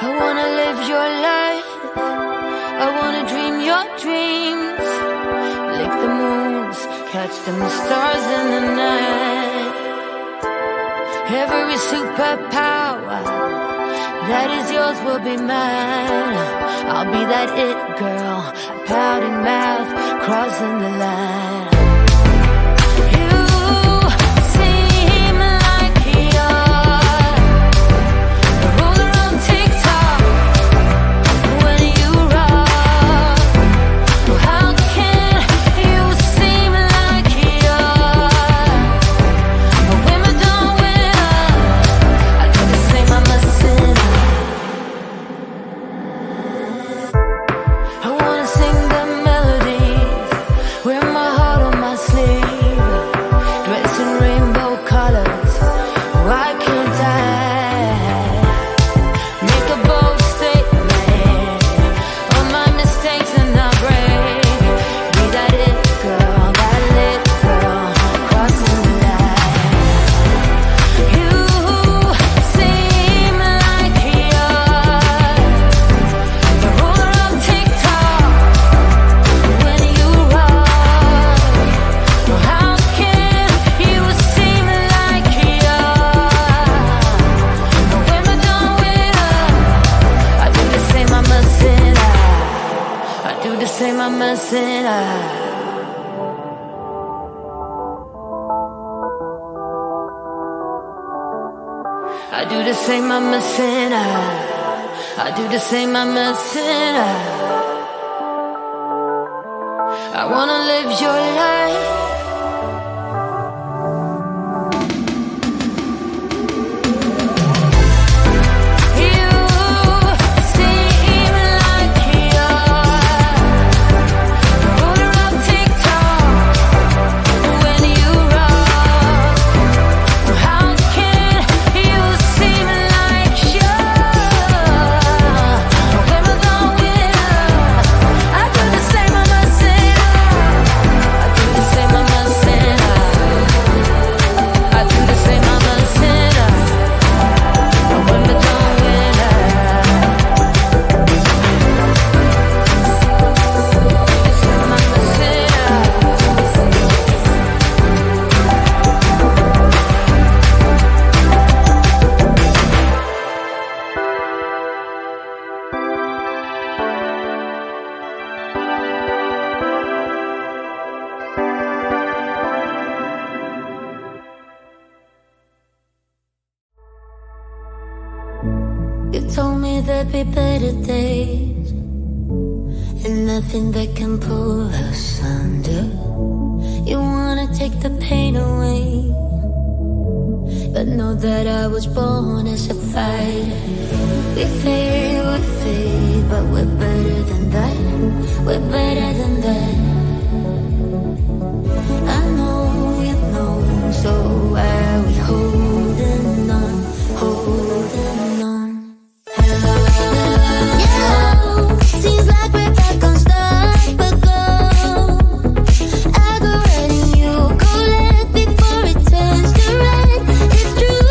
I wanna live your life, I wanna dream your dreams, lick the moons, catch them stars in the night. Every superpower that is yours will be mine. I'll be that it girl, pouting mouth, crossing the line. I do the same, I'm a sinner. I do the same, I'm a sinner. I wanna live your life. You told me there'd be better days, and nothing that can pull us under. You wanna take the pain away, but know that I was born as a fighter. We fade, but we're better than that. We're better than that. I know you know, so why are we holding on, holding on? Seems like we're back on stop but go. I go red and you go left before it turns to red. It's true.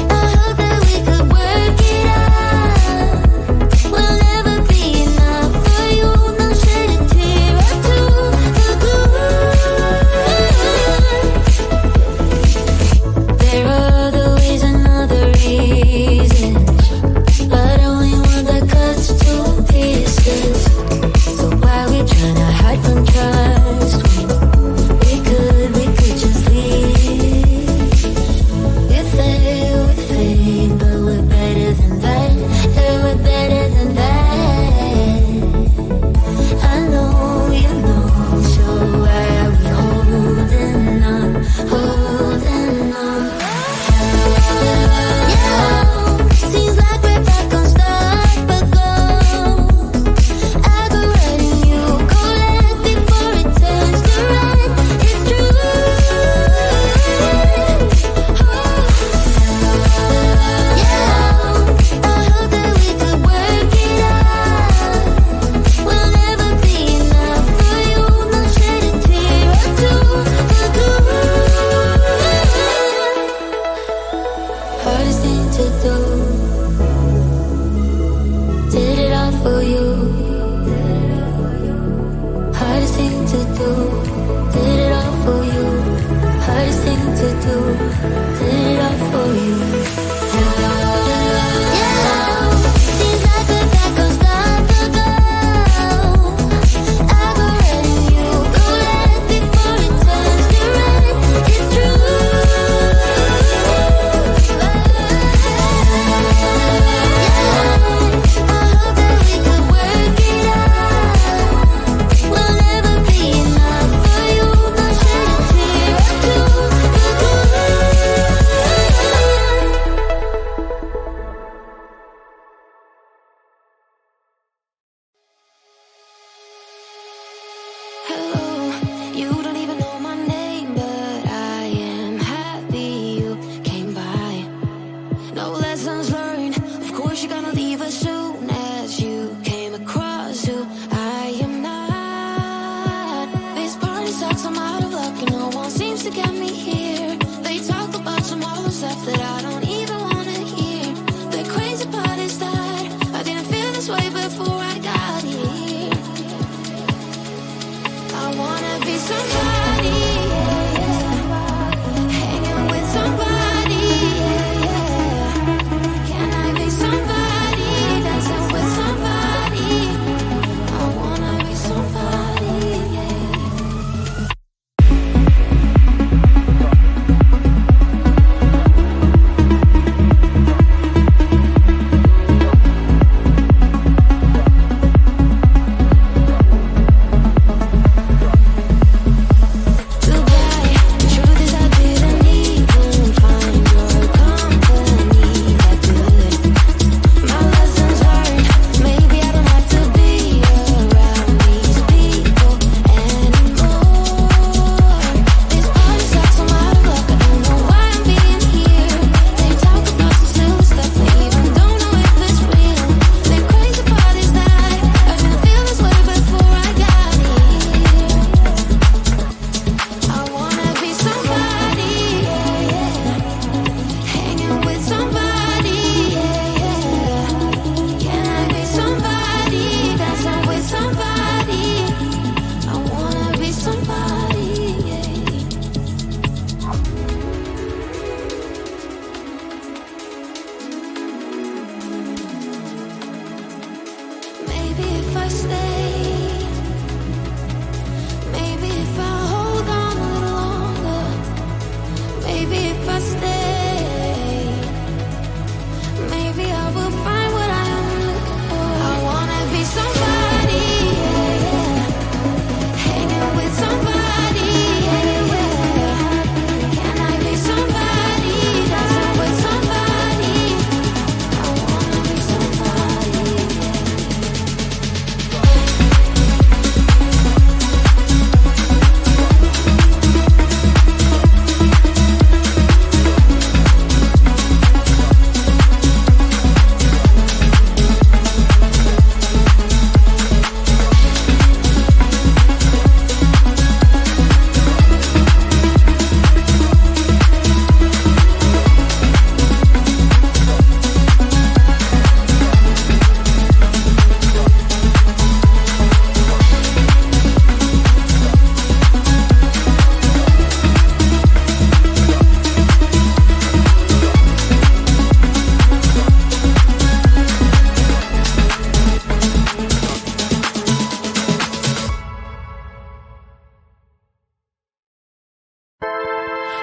I hope that we could work it out. to get me here. They talk about tomorrow stuff that I don't even wanna hear. The crazy part is that I didn't feel this way before I got here. I wanna be somebody, hanging with somebody. Can I be somebody, dancing with somebody? I wanna be somebody.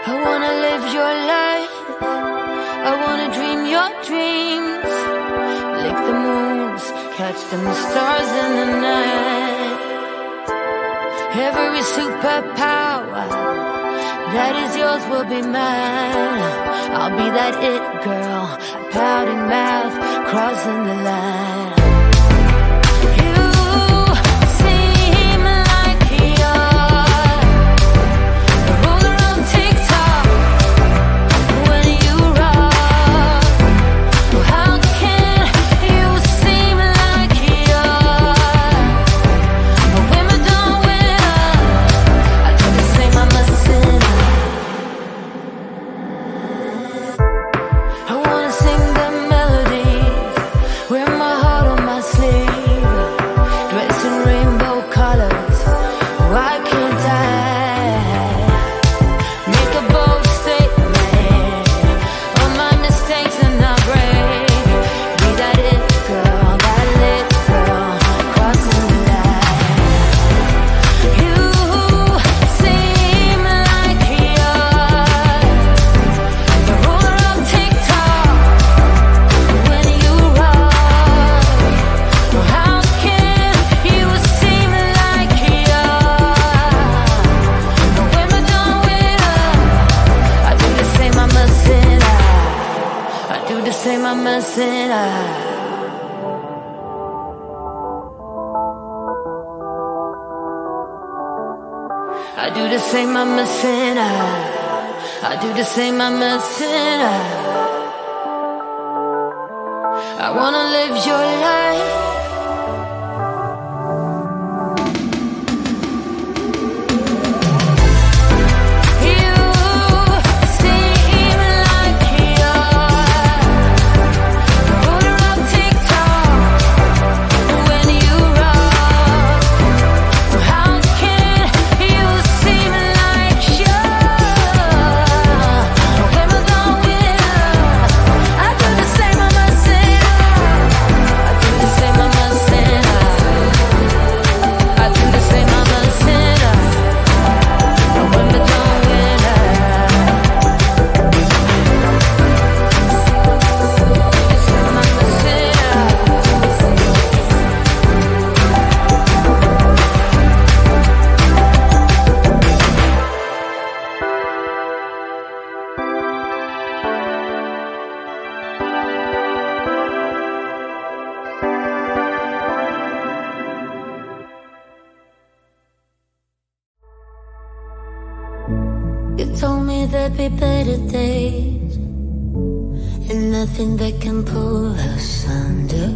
I wanna live your life, I wanna dream your dreams, lick the moons, catch them stars in the night. Every superpower that is yours will be mine. I'll be that it girl, pouting mouth, crossing the line. I do the same, I'm a sinner. I do the same, I'm a sinner. I wanna live your life. You told me there'd be better days, and nothing that can pull us under.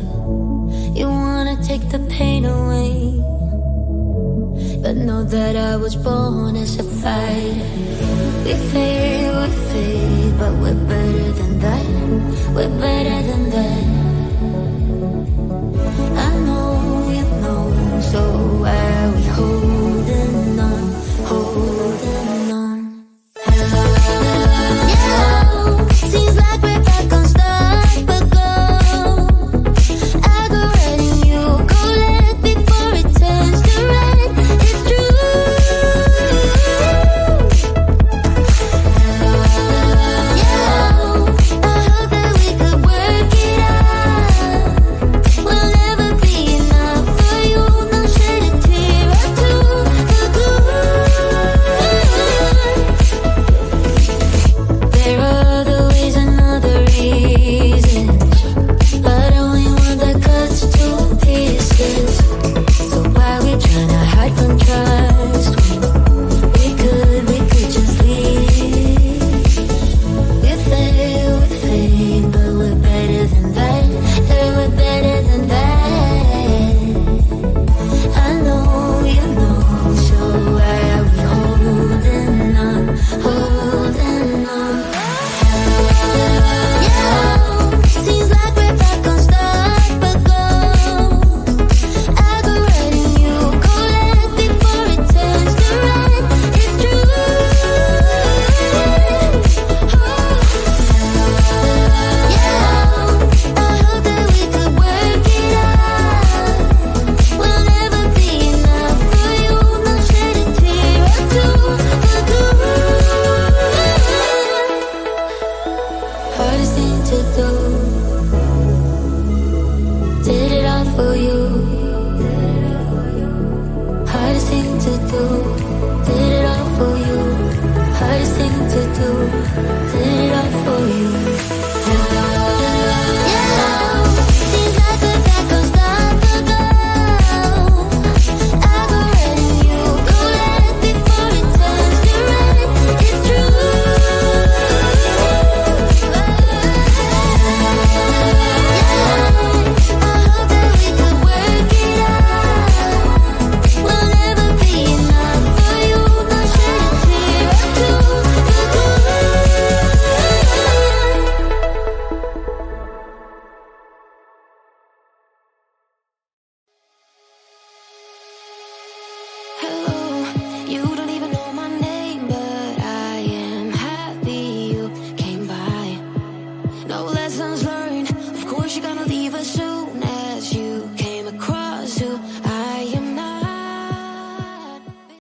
You wanna take the pain away, but know that I was born as a fighter. We fade, but we're better than that. We're better than that. I know you know, so why are we holding on, holding on? Yeah, seems like we're back on start, but go. I go right and you go left before it turns to red. It's true. Yeah, I hope that we could work it out. We'll never be enough for you. Don't shed a tear or two. The good. There are other ways and other reasons, but only one that cuts to pieces. So why we tryna hide from trust? We could just leave. We're fade, but we're better than that. Yeah, we're better than that. I know you know, so why are we holding on, holding on? Yeah, seems like we're back on start, but go. I go right and you go left before it turns to red. It's true. Yeah, I hope that we could work it out. We'll never be enough for you. Don't shed a tear or two. The good. Hardest thing to do. Did it all for you. Hardest thing to do. Did it all for you. Hardest thing to do. Did it all for you.